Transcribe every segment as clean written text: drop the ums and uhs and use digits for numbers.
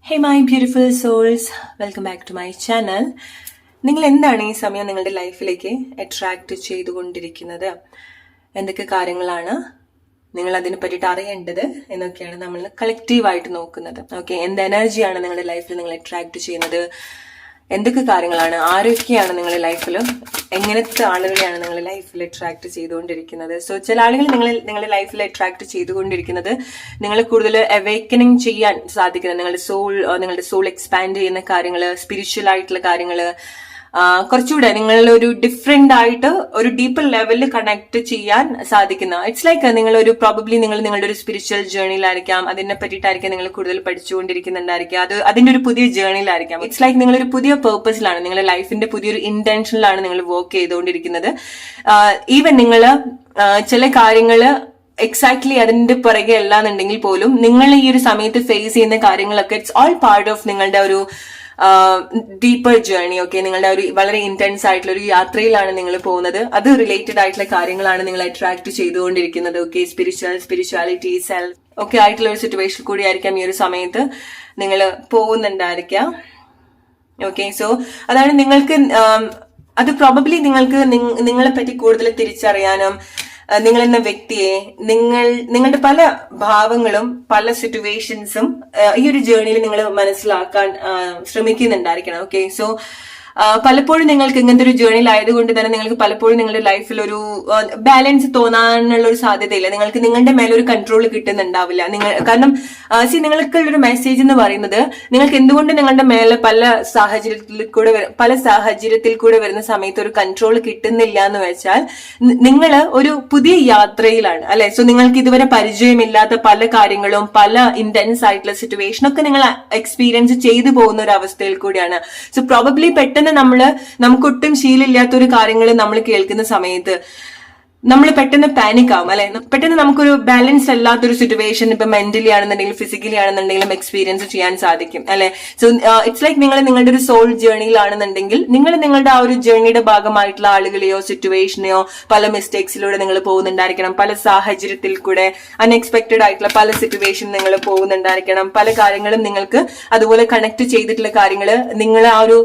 Hey my beautiful souls, welcome back to my channel. നിങ്ങൾ എന്താണ് ഈ സമയം നിങ്ങളുടെ ലൈഫിലേക്ക് അട്രാക്ട് ചെയ്തുകൊണ്ടിരിക്കുന്നത്? എന്തൊക്കെ കാര്യങ്ങളാണ് നിങ്ങൾ അതിനെ പറ്റിയിട്ട് അറിയേണ്ടത് എന്നൊക്കെയാണ് നമ്മൾ കളക്റ്റീവായിട്ട് നോക്കുന്നത്. ഓക്കെ, എന്ത് എനർജിയാണ് നിങ്ങളുടെ ലൈഫിൽ നിങ്ങൾ അട്രാക്ട് ചെയ്യുന്നത്, എന്തൊക്കെ കാര്യങ്ങളാണ്, ആരൊക്കെയാണ് നിങ്ങളുടെ ലൈഫിൽ, എങ്ങനത്തെ ആളുകളെയാണ് നിങ്ങളുടെ ലൈഫിൽ അട്രാക്ട് ചെയ്തുകൊണ്ടിരിക്കുന്നത്. സോ ചില ആളുകൾ നിങ്ങളുടെ ലൈഫിൽ അട്രാക്ട് ചെയ്തുകൊണ്ടിരിക്കുന്നത് നിങ്ങൾ കൂടുതൽ അവേക്കനിങ് ചെയ്യാൻ സാധിക്കുന്നത്, നിങ്ങളുടെ സോൾ എക്സ്പാൻഡ് ചെയ്യുന്ന കാര്യങ്ങൾ, സ്പിരിച്വൽ ആയിട്ടുള്ള കാര്യങ്ങൾ, കുറച്ചുകൂടെ നിങ്ങളൊരു ഡിഫറെന്റ് ആയിട്ട് ഒരു ഡീപ്പർ ലെവലിൽ കണക്ട് ചെയ്യാൻ സാധിക്കുന്ന, ഇറ്റ്സ് ലൈക്ക് പ്രോബബ്ലി നിങ്ങളുടെ ഒരു സ്പിരിച്വൽ ജേർണിയിലായിരിക്കാം, അതിനെ പറ്റിയിട്ടായിരിക്കാം നിങ്ങൾ കൂടുതൽ പഠിച്ചുകൊണ്ടിരിക്കുന്നുണ്ടായിരിക്കാം, അതിന്റെ ഒരു പുതിയ ജേർണിയിലായിരിക്കാം. ഇറ്റ്സ് ലൈക്ക് നിങ്ങളൊരു പുതിയ പേർപ്പസിലാണ്, നിങ്ങളുടെ ലൈഫിന്റെ പുതിയൊരു ഇന്റൻഷനിലാണ് നിങ്ങൾ വർക്ക് ചെയ്തുകൊണ്ടിരിക്കുന്നത്. ഈവൻ നിങ്ങൾ ചില കാര്യങ്ങള് എക്സാക്ട്ലി അതിന്റെ പുറകെ അല്ലാന്നുണ്ടെങ്കിൽ പോലും നിങ്ങൾ ഈ ഒരു സമയത്ത് ഫേസ് ചെയ്യുന്ന കാര്യങ്ങളൊക്കെ ഇറ്റ്സ് ഓൾ പാർട്ട് ഓഫ് നിങ്ങളുടെ ഒരു ഡീപ്പർ ജേർണി. ഓക്കെ, നിങ്ങളുടെ ഒരു വളരെ ഇന്റൻസ് ആയിട്ടുള്ള ഒരു യാത്രയിലാണ് നിങ്ങൾ പോകുന്നത്. അത് റിലേറ്റഡ് ആയിട്ടുള്ള കാര്യങ്ങളാണ് നിങ്ങൾ അട്രാക്ട് ചെയ്തുകൊണ്ടിരിക്കുന്നത്. ഓക്കെ, സ്പിരിച്വാലിറ്റി, സെൽഫ് ഒക്കെ ആയിട്ടുള്ള ഒരു സിറ്റുവേഷൻ കൂടി ആയിരിക്കാം ഈ ഒരു സമയത്ത് നിങ്ങൾ പോകുന്നുണ്ടായിരിക്കാം. ഓക്കെ, സോ അതാണ് നിങ്ങൾക്ക് അത് പ്രോബബ്ലി നിങ്ങൾക്ക് നിങ്ങളെ പറ്റി കൂടുതൽ തിരിച്ചറിയാനും നിങ്ങൾ എന്ന വ്യക്തിയെ, നിങ്ങളുടെ പല ഭാവങ്ങളും പല സിറ്റുവേഷൻസും ഈ ഒരു ജേർണിയിൽ നിങ്ങൾ മനസ്സിലാക്കാൻ ശ്രമിക്കുന്നുണ്ടായിരിക്കണം. ഓക്കെ, സോ പലപ്പോഴും നിങ്ങൾക്ക് ഇങ്ങനത്തെ ഒരു ജേർണിയിൽ ആയതുകൊണ്ട് തന്നെ നിങ്ങൾക്ക് പലപ്പോഴും നിങ്ങളുടെ ലൈഫിൽ ഒരു ബാലൻസ് തോന്നാനുള്ള ഒരു സാധ്യതയില്ല. നിങ്ങൾക്ക് നിങ്ങളുടെ മേലെ ഒരു കൺട്രോൾ കിട്ടുന്നുണ്ടാവില്ല. കാരണം നിങ്ങൾക്കുള്ളൊരു മെസ്സേജ് എന്ന് പറയുന്നത്, നിങ്ങൾക്ക് എന്തുകൊണ്ട് നിങ്ങളുടെ മേലെ പല സാഹചര്യത്തിൽ കൂടെ വരുന്ന സമയത്ത് ഒരു കൺട്രോൾ കിട്ടുന്നില്ല എന്ന് വെച്ചാൽ നിങ്ങൾ ഒരു പുതിയ യാത്രയിലാണ്, അല്ലെ? സോ നിങ്ങൾക്ക് ഇതുവരെ പരിചയമില്ലാത്ത പല കാര്യങ്ങളും, പല ഇന്റൻസ് ആയിട്ടുള്ള സിറ്റുവേഷനൊക്കെ നിങ്ങൾ എക്സ്പീരിയൻസ് ചെയ്തു പോകുന്ന ഒരു അവസ്ഥയിൽ കൂടിയാണ്. സോ പ്രോബബ്ലി പെട്ടെന്ന് നമുക്കൊട്ടും ശീലമില്ലാത്ത ഒരു കാര്യങ്ങൾ നമ്മൾ കേൾക്കുന്ന സമയത്ത് നമ്മൾ പെട്ടെന്ന് പാനിക് ആവും, അല്ലെ? പെട്ടെന്ന് നമുക്കൊരു ബാലൻസ് അല്ലാത്തൊരു സിറ്റുവേഷൻ ഇപ്പൊ മെന്റലി ആണെന്നുണ്ടെങ്കിലും ഫിസിക്കലി ആണെന്നുണ്ടെങ്കിലും എക്സ്പീരിയൻസ് ചെയ്യാൻ സാധിക്കും, അല്ലെ? സോ ഇറ്റ്സ് ലൈക്ക് നിങ്ങൾ നിങ്ങളുടെ ഒരു സോൾ ജേർണിയിലാണെന്നുണ്ടെങ്കിൽ നിങ്ങൾ നിങ്ങളുടെ ആ ഒരു ജേർണിയുടെ ഭാഗമായിട്ടുള്ള ആളുകളെയോ സിറ്റുവേഷനെയോ പല മിസ്റ്റേക്സിലൂടെ നിങ്ങൾ പോകുന്നുണ്ടായിരിക്കണം, പല സാഹചര്യത്തിൽ കൂടെ അൺഎക്സ്പെക്ടഡ് ആയിട്ടുള്ള പല സിറ്റുവേഷൻ നിങ്ങൾ പോകുന്നുണ്ടായിരിക്കണം, പല കാര്യങ്ങളും നിങ്ങൾക്ക് അതുപോലെ കണക്ട് ചെയ്തിട്ടുള്ള കാര്യങ്ങൾ നിങ്ങൾ ആ ഒരു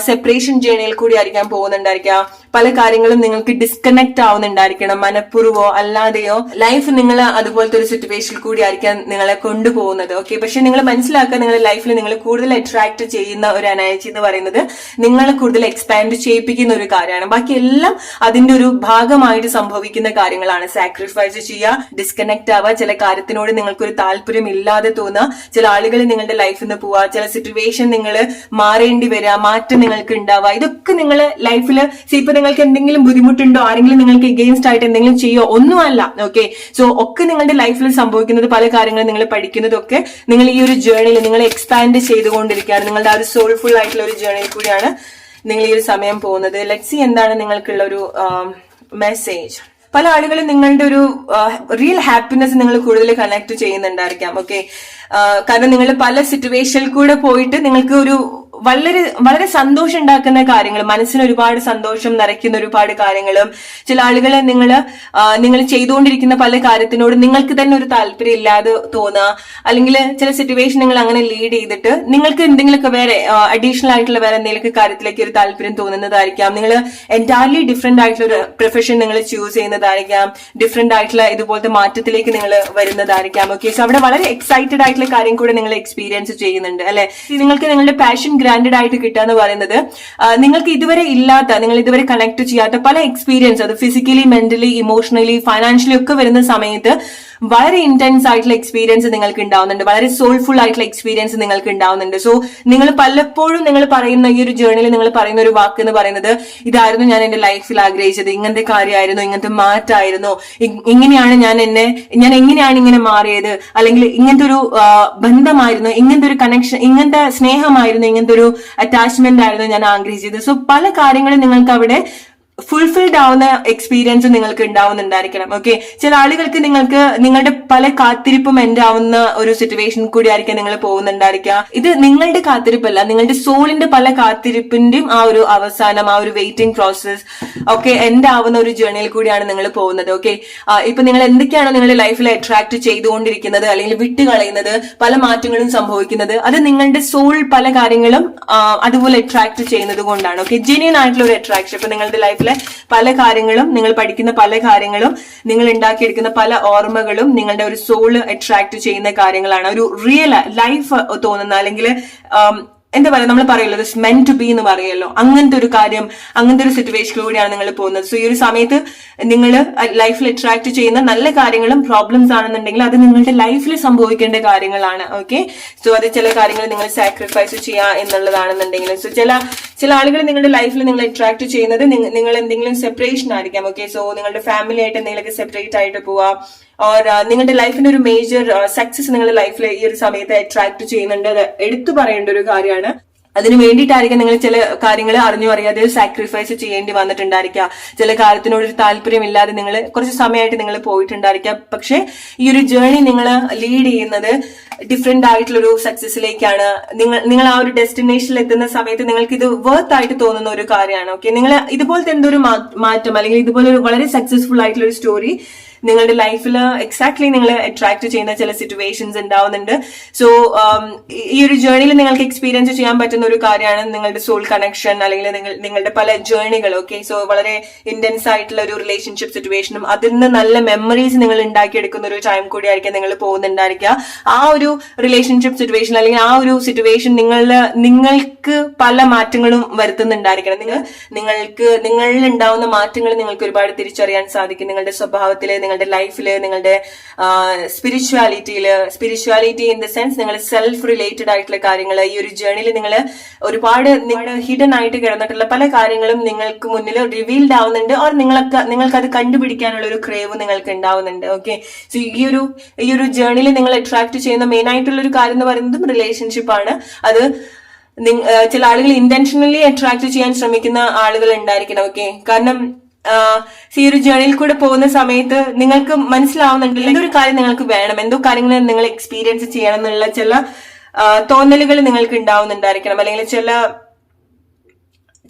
സെപ്പറേഷൻ ജേർണിയിൽ കൂടി ആയിരിക്കാം പോകുന്നുണ്ടായിരിക്കാം. പല കാര്യങ്ങളും നിങ്ങൾക്ക് ഡിസ്കണക്ട് ആവുന്നുണ്ടായിരിക്കും, മനഃപൂർവ്വമോ അല്ലാതെയോ. ലൈഫ് നിങ്ങൾ അതുപോലത്തെ ഒരു സിറ്റുവേഷനിൽ കൂടി ആയിരിക്കാം നിങ്ങളെ കൊണ്ടുപോകുന്നത്. ഓക്കെ, പക്ഷെ നിങ്ങൾ മനസ്സിലാക്കുക, നിങ്ങളുടെ ലൈഫിൽ നിങ്ങൾ കൂടുതൽ അട്രാക്ട് ചെയ്യുന്ന ഒരു എനർജി എന്ന് പറയുന്നത് നിങ്ങളെ കൂടുതൽ എക്സ്പാൻഡ് ചെയ്യിപ്പിക്കുന്ന ഒരു കാര്യമാണ്. ബാക്കി എല്ലാം അതിന്റെ ഒരു ഭാഗമായിട്ട് സംഭവിക്കുന്ന കാര്യങ്ങളാണ്. സാക്രിഫൈസ് ചെയ്യുക, ഡിസ്കണക്ട് ആവുക, ചില കാര്യത്തിനോട് നിങ്ങൾക്കൊരു താല്പര്യം ഇല്ലാതെ തോന്നുക, ചില ആളുകൾ നിങ്ങളുടെ ലൈഫിൽ നിന്ന് പോവുക, ചില സിറ്റുവേഷൻ നിങ്ങൾ മാറേണ്ടി വരിക, മാറ്റം നിങ്ങൾക്ക് ഉണ്ടാവുക. ഇതൊക്കെ നിങ്ങൾ ലൈഫിൽ ഇപ്പൊ നിങ്ങൾക്ക് എന്തെങ്കിലും ബുദ്ധിമുട്ടുണ്ടോ, ആരെങ്കിലും നിങ്ങൾക്ക് എഗെയിൻസ്റ്റ് ആയിട്ട് എന്തെങ്കിലും ചെയ്യോ, ഒന്നുമല്ല. ഓക്കെ, സോ ഒക്കെ നിങ്ങളുടെ ലൈഫിൽ സംഭവിക്കുന്നത്, പല കാര്യങ്ങളും നിങ്ങൾ പഠിക്കുന്നതൊക്കെ നിങ്ങൾ ഈ ഒരു ജേർണിയിൽ നിങ്ങൾ എക്സ്പാൻഡ് ചെയ്തുകൊണ്ടിരിക്കുകയാണ്. നിങ്ങളുടെ ആ ഒരു സോൾഫുൾ ആയിട്ടുള്ള ഒരു ജേർണിയിൽ കൂടിയാണ് നിങ്ങൾ ഈ ഒരു സമയം പോകുന്നത്. ലെറ്റ്സ് സീ എന്താണ് നിങ്ങൾക്കുള്ള ഒരു മെസ്സേജ്. പല ആളുകളും നിങ്ങളുടെ ഒരു റിയൽ ഹാപ്പിനെസ് നിങ്ങൾ കൂടുതൽ കണക്ട് ചെയ്യുന്നുണ്ടായിരിക്കാം. ഓക്കെ, കാരണം നിങ്ങൾ പല സിറ്റുവേഷനിൽ കൂടെ പോയിട്ട് നിങ്ങൾക്ക് ഒരു വളരെ വളരെ സന്തോഷം ഉണ്ടാക്കുന്ന കാര്യങ്ങൾ, മനസ്സിന് ഒരുപാട് സന്തോഷം നിറയ്ക്കുന്ന ഒരുപാട് കാര്യങ്ങളും, ചില ആളുകളെ നിങ്ങൾ ചെയ്തുകൊണ്ടിരിക്കുന്ന പല കാര്യത്തിനോട് നിങ്ങൾക്ക് തന്നെ ഒരു താല്പര്യം ഇല്ലാതെ തോന്നുക, അല്ലെങ്കിൽ ചില സിറ്റുവേഷൻ നിങ്ങൾ അങ്ങനെ ലീഡ് ചെയ്തിട്ട് നിങ്ങൾക്ക് എന്തെങ്കിലുമൊക്കെ വേറെ അഡീഷണൽ ആയിട്ടുള്ള വേറെ എന്തെങ്കിലും കാര്യത്തിലേക്ക് ഒരു താല്പര്യം തോന്നുന്നതായിരിക്കാം. നിങ്ങൾ എൻറ്റയർലി ഡിഫറെന്റ് ആയിട്ടുള്ള ഒരു പ്രൊഫഷൻ നിങ്ങൾ ചൂസ് ചെയ്യുന്നതായിരിക്കാം, ഡിഫറെന്റ് ആയിട്ടുള്ള ഇതുപോലത്തെ മാറ്റത്തിലേക്ക് നിങ്ങൾ വരുന്നതായിരിക്കാം. ഓക്കെ, സോ അവിടെ വളരെ എക്സൈറ്റഡ് ആയിട്ടുള്ള കാര്യം കൂടെ നിങ്ങൾ എക്സ്പീരിയൻസ് ചെയ്യുന്നുണ്ട്, അല്ലെ? നിങ്ങൾക്ക് നിങ്ങളുടെ പാഷൻ ഗ്രാൻഡഡ് ആയിട്ട് കിട്ടുക എന്ന് പറയുന്നത് നിങ്ങൾക്ക് ഇതുവരെ ഇല്ലാത്ത, നിങ്ങൾ ഇതുവരെ കണക്ട് ചെയ്യാത്ത പല എക്സ്പീരിയൻസ്, അത് ഫിസിക്കലി, മെന്റലി, ഇമോഷണലി, ഫൈനാൻഷ്യലി ഒക്കെ വരുന്ന സമയത്ത് വളരെ ഇന്റൻസ് ആയിട്ടുള്ള എക്സ്പീരിയൻസ് നിങ്ങൾക്ക് ഉണ്ടാവുന്നുണ്ട്, വളരെ സോൾഫുൾ ആയിട്ടുള്ള എക്സ്പീരിയൻസ് നിങ്ങൾക്ക് ഉണ്ടാവുന്നുണ്ട്. സോ നിങ്ങൾ പലപ്പോഴും നിങ്ങൾ പറയുന്ന ഈ ഒരു ജേർണിയിൽ നിങ്ങൾ പറയുന്ന ഒരു വാക്ക് എന്ന് പറയുന്നത്, ഇതായിരുന്നു ഞാൻ എന്റെ ലൈഫിൽ ആഗ്രഹിച്ചത്, ഇങ്ങനത്തെ കാര്യമായിരുന്നു, ഇങ്ങനത്തെ മാറ്റമായിരുന്നു, ഇങ്ങനെയാണ് ഞാൻ എങ്ങനെയാണ് ഇങ്ങനെ മാറിയത്, അല്ലെങ്കിൽ ഇങ്ങനത്തെ ഒരു ബന്ധമായിരുന്നു, ഇങ്ങനത്തെ ഒരു കണക്ഷൻ, ഇങ്ങനത്തെ സ്നേഹമായിരുന്നു, ഇങ്ങനത്തെ ഒരു അറ്റാച്ച്മെന്റ് ആയിരുന്നു ഞാൻ ആഗ്രഹിച്ചത്. സോ പല കാര്യങ്ങളും നിങ്ങൾക്ക് അവിടെ ഫുൾഫിൽഡ് ആവുന്ന എക്സ്പീരിയൻസ് നിങ്ങൾക്ക് ഉണ്ടാവുന്നുണ്ടായിരിക്കണം. ഓക്കെ, ചില ആളുകൾക്ക് നിങ്ങളുടെ പല കാത്തിരിപ്പും എൻഡ് ആവുന്ന ഒരു സിറ്റുവേഷൻ കൂടി ആയിരിക്കും നിങ്ങൾ പോകുന്നുണ്ടായിരിക്കുക. ഇത് നിങ്ങളുടെ കാത്തിരിപ്പല്ല, നിങ്ങളുടെ സോളിന്റെ പല കാത്തിരിപ്പിന്റെയും ആ ഒരു അവസാനം, ആ ഒരു വെയിറ്റിംഗ് പ്രോസസ് ഒക്കെ എൻഡ് ആവുന്ന ഒരു ജേർണിയിൽ കൂടിയാണ് നിങ്ങൾ പോകുന്നത്. ഓക്കെ, ഇപ്പൊ നിങ്ങൾ എന്തൊക്കെയാണോ നിങ്ങളുടെ ലൈഫിൽ അട്രാക്ട് ചെയ്തുകൊണ്ടിരിക്കുന്നത് അല്ലെങ്കിൽ വിട്ടുകളയുന്നത്, പല മാറ്റങ്ങളും സംഭവിക്കുന്നത്, അത് നിങ്ങളുടെ സോൾ പല കാര്യങ്ങളും അതുപോലെ അട്രാക്ട് ചെയ്യുന്നത് കൊണ്ടാണ്. ഓക്കെ, ജെന്യൂൻ ആയിട്ടുള്ള ഒരു അട്രാക്ഷൻ. ഇപ്പൊ നിങ്ങളുടെ ലൈഫിലെ പല കാര്യങ്ങളും, നിങ്ങൾ പഠിക്കുന്ന പല കാര്യങ്ങളും, നിങ്ങൾ ഉണ്ടാക്കിയെടുക്കുന്ന പല ഓർമ്മകളും നിങ്ങളുടെ ഒരു സോള് അട്രാക്ട് ചെയ്യുന്ന കാര്യങ്ങളാണ്. ഒരു റിയൽ ലൈഫ് തോന്നുന്ന, അല്ലെങ്കിൽ എന്താ പറയുക, നമ്മൾ പറയുമല്ലോ മെന്റ് ടു ബി എന്ന് പറയുമല്ലോ, അങ്ങനത്തെ ഒരു കാര്യം, അങ്ങനത്തെ ഒരു സിറ്റുവേഷനിലൂടെയാണ് നിങ്ങൾ പോകുന്നത്. സോ ഈ ഒരു സമയത്ത് നിങ്ങൾ ലൈഫിൽ അട്രാക്ട് ചെയ്യുന്ന നല്ല കാര്യങ്ങളും പ്രോബ്ലംസ് ആണെന്നുണ്ടെങ്കിൽ അത് നിങ്ങളുടെ ലൈഫിൽ സംഭവിക്കേണ്ട കാര്യങ്ങളാണ്. ഓക്കെ, സോ അത് ചില കാര്യങ്ങൾ നിങ്ങൾ സാക്രിഫൈസ് ചെയ്യുക എന്നുള്ളതാണെന്നുണ്ടെങ്കിലും, സോ ചില ആളുകൾ നിങ്ങളുടെ ലൈഫിൽ നിങ്ങൾ അട്രാക്ട് ചെയ്യുന്നത് നിങ്ങൾ എന്തെങ്കിലും സെപ്പറേഷൻ ആയിരിക്കാം. ഓക്കെ, സോ നിങ്ങളുടെ ഫാമിലി ആയിട്ട് എന്തെങ്കിലുമൊക്കെ സെപ്പറേറ്റ് ആയിട്ട് പോവാം, ഓർ നിങ്ങളുടെ ലൈഫിന്റെ ഒരു മേജർ സക്സസ് നിങ്ങളുടെ ലൈഫിൽ ഈ ഒരു സമയത്ത് അട്രാക്ട് ചെയ്യുന്നുണ്ട്. അത് എടുത്തു പറയേണ്ട ഒരു കാര്യമാണ്. അതിന് വേണ്ടിയിട്ടായിരിക്കും നിങ്ങൾ ചില കാര്യങ്ങൾ അറിഞ്ഞു അറിയാതെ സാക്രിഫൈസ് ചെയ്യേണ്ടി വന്നിട്ടുണ്ടായിരിക്കുക. ചില കാര്യത്തിനോട് ഒരു താല്പര്യമില്ലാതെ നിങ്ങൾ കുറച്ച് സമയമായിട്ട് നിങ്ങൾ പോയിട്ടുണ്ടായിരിക്കാം. പക്ഷെ ഈ ഒരു ജേർണി നിങ്ങൾ ലീഡ് ചെയ്യുന്നത് ഡിഫറെന്റ് ആയിട്ടുള്ള ഒരു സക്സസിലേക്കാണ്. നിങ്ങൾ ആ ഒരു ഡെസ്റ്റിനേഷനിൽ എത്തുന്ന സമയത്ത് നിങ്ങൾക്ക് ഇത് വർത്ത് ആയിട്ട് തോന്നുന്ന ഒരു കാര്യമാണ്. ഓക്കെ, നിങ്ങൾ ഇതുപോലത്തെ എന്തൊരു മാറ്റം അല്ലെങ്കിൽ ഇതുപോലെ ഒരു വളരെ സക്സസ്ഫുൾ ആയിട്ടുള്ള ഒരു സ്റ്റോറി നിങ്ങളുടെ ലൈഫിൽ എക്സാക്ട്ലി നിങ്ങൾ അട്രാക്ട് ചെയ്യുന്ന ചില സിറ്റുവേഷൻസ് ഉണ്ടാവുന്നുണ്ട്. സോ ഈ ഒരു ജേർണിയിൽ നിങ്ങൾക്ക് എക്സ്പീരിയൻസ് ചെയ്യാൻ പറ്റുന്ന ഒരു കാര്യമാണ് നിങ്ങളുടെ സോൾ കണക്ഷൻ, അല്ലെങ്കിൽ നിങ്ങളുടെ പല ജേർണികൾ. ഓക്കെ, സോ വളരെ ഇന്റൻസ് ആയിട്ടുള്ള ഒരു റിലേഷൻഷിപ്പ് സിറ്റുവേഷനും അതിൽ നിന്ന് നല്ല മെമ്മറീസ് നിങ്ങൾ ഉണ്ടാക്കിയെടുക്കുന്ന ഒരു ടൈം കൂടി ആയിരിക്കും നിങ്ങൾ പോകുന്നുണ്ടായിരിക്കുക. ആ ഒരു റിലേഷൻഷിപ്പ് സിറ്റുവേഷൻ അല്ലെങ്കിൽ ആ ഒരു സിറ്റുവേഷൻ നിങ്ങൾക്ക് പല മാറ്റങ്ങളും വരുത്തുന്നുണ്ടായിരിക്കണം. നിങ്ങളിൽ ഉണ്ടാവുന്ന മാറ്റങ്ങൾ നിങ്ങൾക്ക് ഒരുപാട് തിരിച്ചറിയാൻ സാധിക്കും. നിങ്ങളുടെ സ്വഭാവത്തില്, നിങ്ങളുടെ ലൈഫില്, നിങ്ങളുടെ സ്പിരിച്വാലിറ്റി ഇൻ ദ സെൻസ് നിങ്ങൾ സെൽഫ് റിലേറ്റഡ് ആയിട്ടുള്ള കാര്യങ്ങൾ, ഈ ഒരു ജേർണിയിൽ നിങ്ങൾ ഒരുപാട് നിങ്ങളുടെ ഹിഡൻ ആയിട്ട് കിടന്നിട്ടുള്ള പല കാര്യങ്ങളും നിങ്ങൾക്ക് മുന്നിൽ റിവീൽഡ് ആവുന്നുണ്ട്. ഓർ നിങ്ങൾക്ക് അത് കണ്ടുപിടിക്കാനുള്ള ഒരു ക്രേവ് നിങ്ങൾക്ക് ഉണ്ടാവുന്നുണ്ട്. ഓക്കെ, സോ ഈ ഒരു ജേർണിയിൽ നിങ്ങൾ അട്രാക്ട് ചെയ്യുന്ന മെയിൻ ആയിട്ടുള്ള ഒരു കാര്യം എന്ന് പറയുന്നതും റിലേഷൻഷിപ്പ് ആണ്. അത് ചില ആളുകൾ ഇന്റൻഷനലി അട്രാക്ട് ചെയ്യാൻ ശ്രമിക്കുന്ന ആളുകൾ ഉണ്ടായിരിക്കണം. ഓക്കെ, കാരണം ഈ ഒരു ജേർണിയിൽ കൂടെ പോകുന്ന സമയത്ത് നിങ്ങൾക്ക് മനസ്സിലാവുന്നുണ്ട് എന്തൊരു കാര്യം നിങ്ങൾക്ക് വേണം, എന്തോ കാര്യങ്ങൾ നിങ്ങൾ എക്സ്പീരിയൻസ് ചെയ്യണം എന്നുള്ള ചില തോന്നലുകൾ നിങ്ങൾക്ക് ഉണ്ടാവുന്നുണ്ടായിരിക്കണം, അല്ലെങ്കിൽ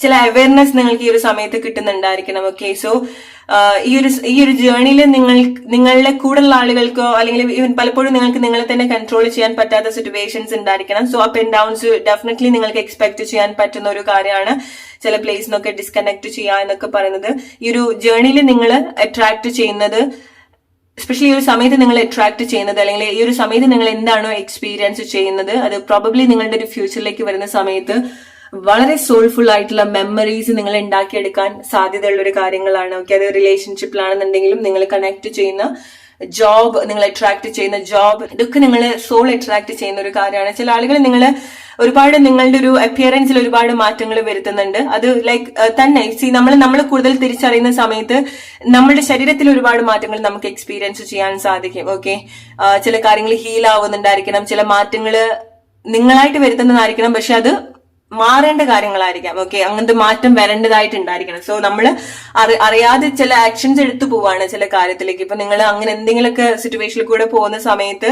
ചില അവയർനെസ് നിങ്ങൾക്ക് ഈ ഒരു സമയത്ത് കിട്ടുന്നുണ്ടായിരിക്കണം. ഓക്കെ, സോ ഈ ഒരു ജേർണിയിൽ നിങ്ങളുടെ കൂടെയുള്ള ആളുകൾക്കോ അല്ലെങ്കിൽ ഈവൻ പലപ്പോഴും നിങ്ങൾക്ക് നിങ്ങളെ തന്നെ കൺട്രോൾ ചെയ്യാൻ പറ്റാത്ത സിറ്റുവേഷൻസ് ഉണ്ടായിരിക്കണം. So up and downs definitely നിങ്ങൾക്ക് എക്സ്പെക്ട് ചെയ്യാൻ പറ്റുന്ന ഒരു കാര്യമാണ്. ചില പ്ലേസിനൊക്കെ ഡിസ്കണക്ട് ചെയ്യുക എന്നൊക്കെ പറയുന്നത് ഈ ഒരു ജേർണിയിൽ നിങ്ങൾ അട്രാക്ട് ചെയ്യുന്നത്, എസ്പെഷ്യലി ഈ ഒരു സമയത്ത് നിങ്ങൾ അട്രാക്ട് ചെയ്യുന്നത് അല്ലെങ്കിൽ ഈ ഒരു സമയത്ത് നിങ്ങൾ എന്താണോ എക്സ്പീരിയൻസ് ചെയ്യുന്നത്, അത് പ്രോബബ്ലി നിങ്ങളുടെ ഒരു ഫ്യൂച്ചറിലേക്ക് വരുന്ന സമയത്ത് വളരെ സോൾഫുൾ ആയിട്ടുള്ള മെമ്മറീസ് നിങ്ങൾ ഉണ്ടാക്കിയെടുക്കാൻ സാധ്യതയുള്ള ഒരു കാര്യങ്ങളാണ്. ഓക്കെ, അത് റിലേഷൻഷിപ്പിലാണെന്നുണ്ടെങ്കിലും നിങ്ങൾ കണക്ട് ചെയ്യുന്ന ജോബ്, നിങ്ങൾ അട്രാക്ട് ചെയ്യുന്ന ജോബ്, ഇതൊക്കെ നിങ്ങൾ സോൾ അട്രാക്ട് ചെയ്യുന്ന ഒരു കാര്യമാണ്. ചില ആളുകൾ നിങ്ങൾ ഒരുപാട് നിങ്ങളുടെ ഒരു അപ്പിയറൻസിൽ ഒരുപാട് മാറ്റങ്ങൾ വരുത്തുന്നുണ്ട്. അത് ലൈക്ക് തന്നെ നമ്മൾ കൂടുതൽ തിരിച്ചറിയുന്ന സമയത്ത് നമ്മുടെ ശരീരത്തിൽ ഒരുപാട് മാറ്റങ്ങൾ നമുക്ക് എക്സ്പീരിയൻസ് ചെയ്യാൻ സാധിക്കും. ഓക്കെ, ചില കാര്യങ്ങൾ ഹീൽ ആവുന്നുണ്ടായിരിക്കണം, ചില മാറ്റങ്ങൾ നിങ്ങളായിട്ട് വരുത്തുന്നതായിരിക്കണം, പക്ഷെ അത് മാറേണ്ട കാര്യങ്ങളായിരിക്കാം. ഓക്കെ, അങ്ങനത്തെ മാറ്റം വരേണ്ടതായിട്ടുണ്ടായിരിക്കണം. സോ നമ്മൾ അറിയാതെ ചില ആക്ഷൻസ് എടുത്തു പോവാണ് ചില കാര്യത്തിലേക്ക്. ഇപ്പൊ നിങ്ങൾ അങ്ങനെ എന്തെങ്കിലുമൊക്കെ സിറ്റുവേഷനിൽ കൂടെ പോകുന്ന സമയത്ത്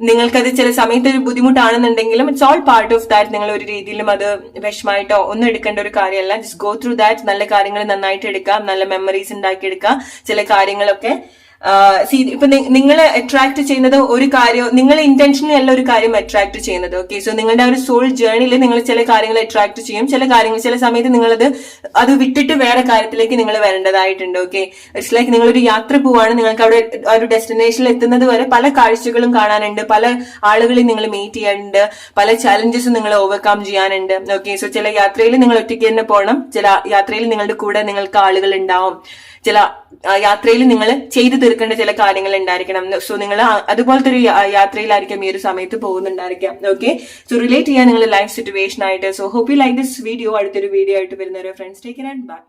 നിങ്ങൾക്കത് ചില സമയത്ത് ഒരു ബുദ്ധിമുട്ടാണെന്നുണ്ടെങ്കിലും it's all part of that. നിങ്ങൾ ഒരു രീതിയിലും അത് വിഷമായിട്ടോ ഒന്നും എടുക്കേണ്ട ഒരു കാര്യമല്ല. Just go through that. നല്ല കാര്യങ്ങൾ നന്നായിട്ട് എടുക്കാം, നല്ല മെമ്മറീസ് ഉണ്ടാക്കിയെടുക്കാം. ചില കാര്യങ്ങളൊക്കെ ഇപ്പൊ നിങ്ങൾ അട്രാക്ട് ചെയ്യുന്നത് ഒരു കാര്യം, നിങ്ങൾ ഇന്റൻഷനലി അല്ല ഒരു കാര്യം അട്രാക്ട് ചെയ്യുന്നത്. ഓക്കെ, സോ നിങ്ങളുടെ ഒരു സോൾ ജേർണിയിൽ നിങ്ങൾ ചില കാര്യങ്ങൾ അട്രാക്ട് ചെയ്യും, ചില സമയത്ത് നിങ്ങളത് വിട്ടിട്ട് വേറെ കാര്യത്തിലേക്ക് നിങ്ങൾ വരേണ്ടതായിട്ടുണ്ട്. ഓക്കെ, ഇറ്റ്സ് ലൈക്ക് നിങ്ങളൊരു യാത്ര പോവാണ്, നിങ്ങൾക്ക് അവിടെ ഒരു ഡെസ്റ്റിനേഷനിൽ എത്തുന്നത് വരെ പല കാഴ്ചകളും കാണാനുണ്ട്, പല ആളുകളെയും നിങ്ങൾ മീറ്റ് ചെയ്യാനുണ്ട്, പല ചാലഞ്ചസും നിങ്ങൾ ഓവർകം ചെയ്യാനുണ്ട്. ഓക്കെ, സോ ചില യാത്രയിൽ നിങ്ങൾ ഒറ്റയ്ക്ക് തന്നെ പോകണം, ചില യാത്രയിൽ നിങ്ങളുടെ കൂടെ നിങ്ങൾക്ക് ആളുകൾ ഉണ്ടാവും, ചില യാത്രയിൽ നിങ്ങൾ ചെയ്തു തീർക്കേണ്ട ചില കാര്യങ്ങൾ ഉണ്ടായിരിക്കണം. സോ നിങ്ങൾ അതുപോലത്തെ ഒരു യാത്രയിലായിരിക്കും ഈ ഒരു സമയത്ത് പോകുന്നുണ്ടായിരിക്കാം. ഓക്കെ, സോ റിലേറ്റ് ചെയ്യാൻ നിങ്ങളുടെ ലൈഫ് സിറ്റുവേഷൻ ആയിട്ട്. So hope you like this video. അടുത്തൊരു വീഡിയോ ആയിട്ട് വരുന്നവരെ friends, take care and by.